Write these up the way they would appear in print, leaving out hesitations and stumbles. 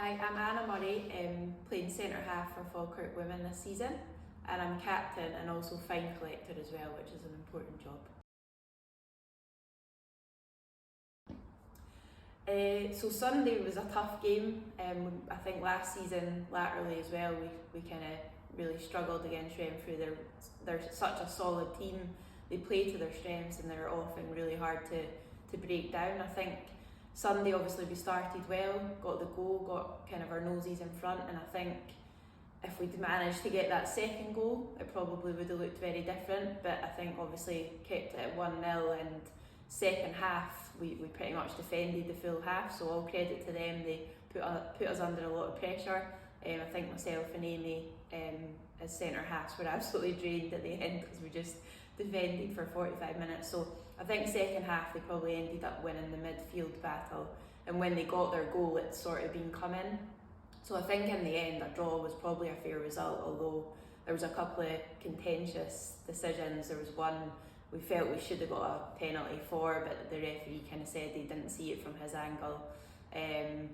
Hi, I'm Anna Murray, playing centre half for Falkirk Women this season, and I'm captain and also fine collector as well, which is an important job. So Sunday was a tough game. I think last season, laterally as well, we kind of really struggled against Renfrew. They're such a solid team. They play to their strengths and they're often really hard to break down. I think Sunday obviously we started well, got the goal, got kind of our noses in front, and I think if we'd managed to get that second goal, it probably would have looked very different. But I think obviously kept it at 1-0, and second half we pretty much defended the full half, so all credit to them. They put us under a lot of pressure. I think myself and Amy as centre halves were absolutely drained at the end because we just defended for 45 minutes. So I think second half they probably ended up winning the midfield battle, and when they got their goal it's sort of been coming. So I think in the end a draw was probably a fair result, although there was a couple of contentious decisions. There was one we felt we should have got a penalty for, but the referee kind of said he didn't see it from his angle. And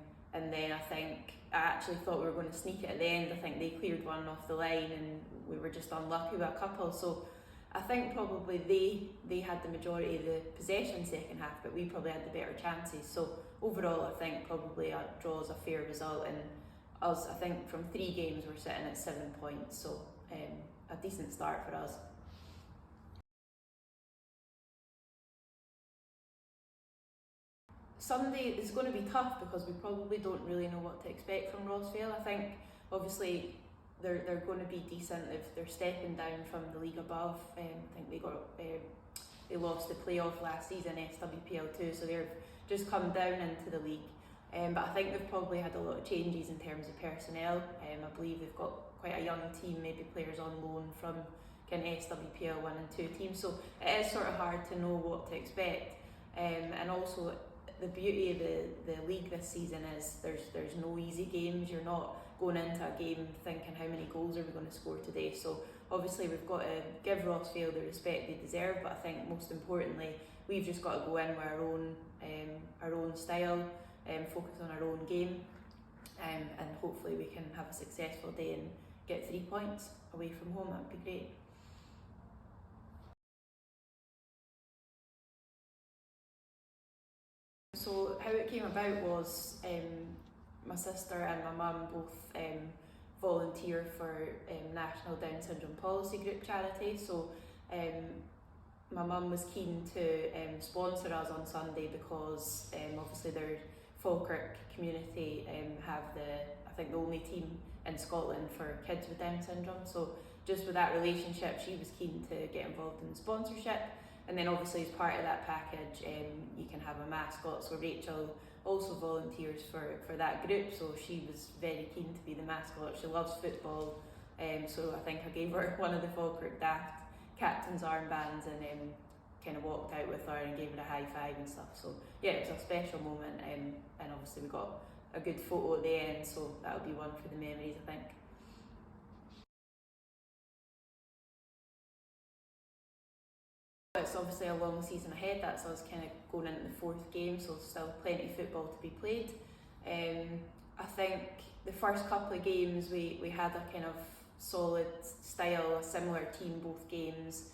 then I actually thought we were going to sneak it at the end. I think they cleared one off the line and we were just unlucky with a couple. So I think probably they had the majority of the possession second half, but we probably had the better chances. So overall I think probably a draw is a fair result, and us, I think from 3 games we're sitting at 7 points, so a decent start for us. Sunday is going to be tough because we probably don't really know what to expect from Rossvale. I think obviously they're going to be decent if they're stepping down from the league above. I think they lost the playoff last season, SWPL 2, so they've just come down into the league. But I think they've probably had a lot of changes in terms of personnel. I believe they've got quite a young team, maybe players on loan from kind of SWPL 1 and 2 teams, so it is sort of hard to know what to expect. And also the beauty of the league this season is there's no easy games. You're not going into a game thinking how many goals are we going to score today. So obviously we've got to give Rossvale the respect they deserve, but I think most importantly we've just got to go in with our own style, focus on our own game, and hopefully we can have a successful day and get 3 points away from home. That would be great. So how it came about was my sister and my mum both volunteer for National Down Syndrome Policy Group charity. So my mum was keen to sponsor us on Sunday because obviously their Falkirk community have I think the only team in Scotland for kids with Down syndrome. So just with that relationship, she was keen to get involved in the sponsorship. And then obviously as part of that package, you can have a mascot. So Rachel also volunteers for that group. So she was very keen to be the mascot. She loves football. So I think I gave her one of the Falkirk Daft captain's armbands and kind of walked out with her and gave her a high five and stuff. So yeah, it was a special moment. And obviously we got a good photo at the end. So that'll be one for the memories, I think. It's obviously a long season ahead. That's us kind of going into the 4th game, so still plenty of football to be played. I think the first couple of games we had a kind of solid style, a similar team both games,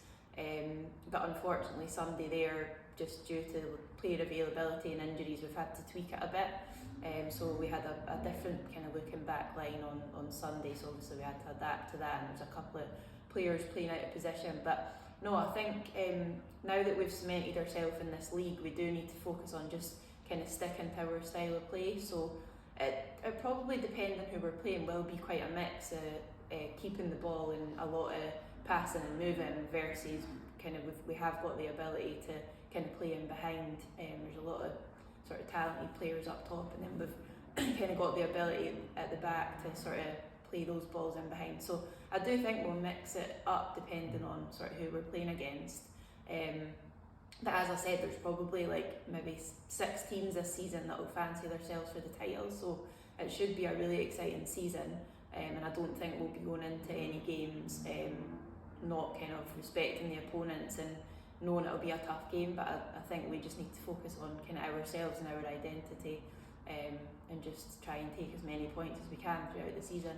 but unfortunately Sunday there, just due to player availability and injuries, we've had to tweak it a bit. So we had a different kind of looking back line on Sunday, so obviously we had to adapt to that, and there's a couple of players playing out of position. But no, I think now that we've cemented ourselves in this league, we do need to focus on just kind of sticking to our style of play. So it probably, depending on who we're playing, will be quite a mix of keeping the ball and a lot of passing and moving versus kind of we have got the ability to kind of play in behind. There's a lot of sort of talented players up top, and then we've kind of got the ability at the back to sort of play those balls in behind. So I do think we'll mix it up depending on sort of who we're playing against. But as I said, there's probably like maybe 6 teams this season that will fancy themselves for the title, so it should be a really exciting season. And I don't think we'll be going into any games not kind of respecting the opponents and knowing it'll be a tough game. But I think we just need to focus on kind of ourselves and our identity. and just try and take as many points as we can throughout the season.